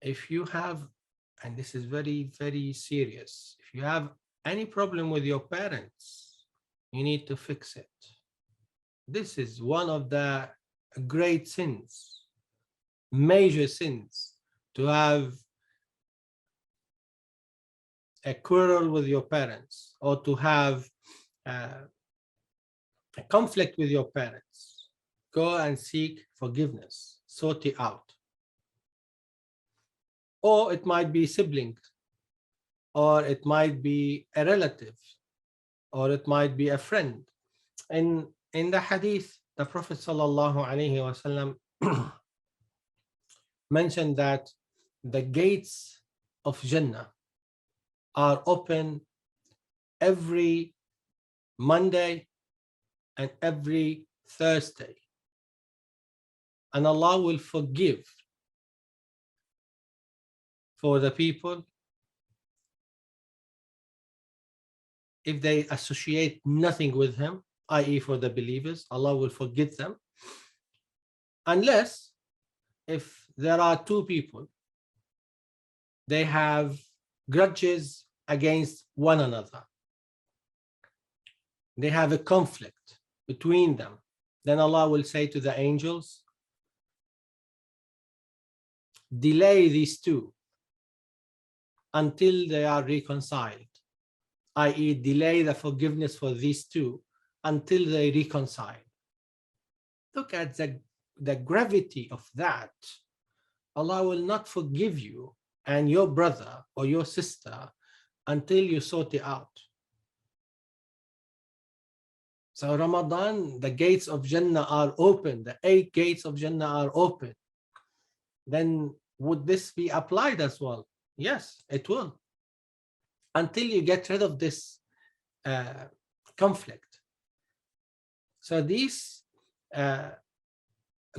if you have, and this is very, very serious, if you have any problem with your parents, you need to fix it. This is one of the great sins, major sins, to have a quarrel with your parents or to have a conflict with your parents. Go and seek forgiveness, sort it out. Or it might be siblings, or it might be a relative, or it might be a friend. In the hadith, the Prophet sallallahu alaihi wasallam mentioned that the gates of Jannah are open every Monday and every Thursday, and Allah will forgive for the people if they associate nothing with him, i.e. for the believers, Allah will forgive them, unless if there are two people, they have grudges against one another, they have a conflict between them, then Allah will say to the angels, delay these two until they are reconciled, i.e. delay the forgiveness for these two until they reconcile. Look at the gravity of that. Allah will not forgive you and your brother or your sister until you sort it out. So Ramadan, the gates of Jannah are open, the 8 gates of Jannah are open. Then would this be applied as well? Yes, it will. Until you get rid of this conflict. So these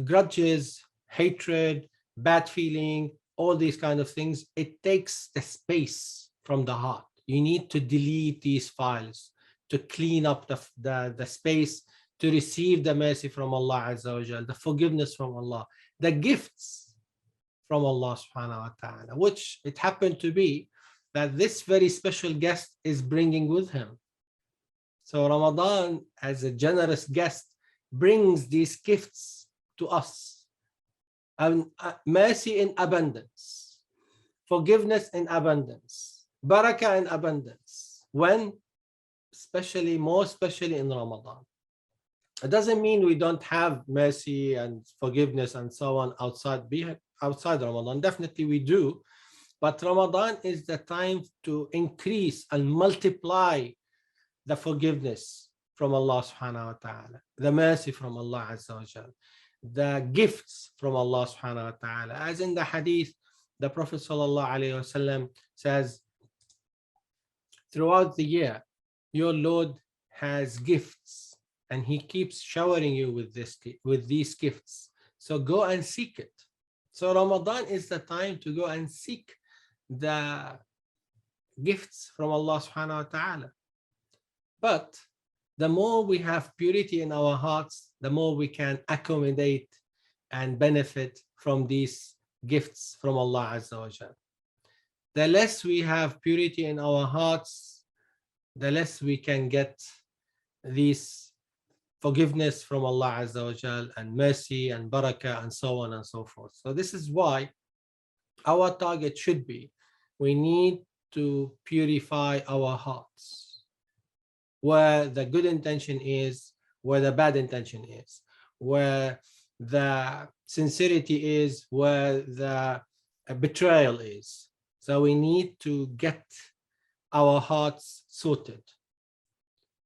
grudges, hatred, bad feeling, all these kind of things, it takes the space from the heart. You need to delete these files to clean up the space, to receive the mercy from Allah Azza wa Jal, the forgiveness from Allah, the gifts from Allah subhanahu wa ta'ala, which it happened to be that this very special guest is bringing with him. So Ramadan, as a generous guest, brings these gifts to us. And mercy in abundance, forgiveness in abundance, barakah in abundance. When? Especially, more especially in Ramadan. It doesn't mean we don't have mercy and forgiveness and so on outside Ramadan. Definitely we do. But Ramadan is the time to increase and multiply the forgiveness from Allah subhanahu wa ta'ala, the mercy from Allah Azza wa Jal, the gifts from Allah subhanahu wa ta'ala. As in the hadith, the Prophet sallallahu alayhi wa sallam says, throughout the year, your Lord has gifts and he keeps showering you with these gifts. So go and seek it. So Ramadan is the time to go and seek the gifts from Allah subhanahu wa ta'ala. But the more we have purity in our hearts, the more we can accommodate and benefit from these gifts from Allah Azza wa Jal. The less we have purity in our hearts, the less we can get these forgiveness from Allah Azza wa Jal and mercy and barakah and so on and so forth. So this is why our target should be, we need to purify our hearts, where the good intention is, where the bad intention is, where the sincerity is, where the betrayal is. So we need to get our hearts sorted.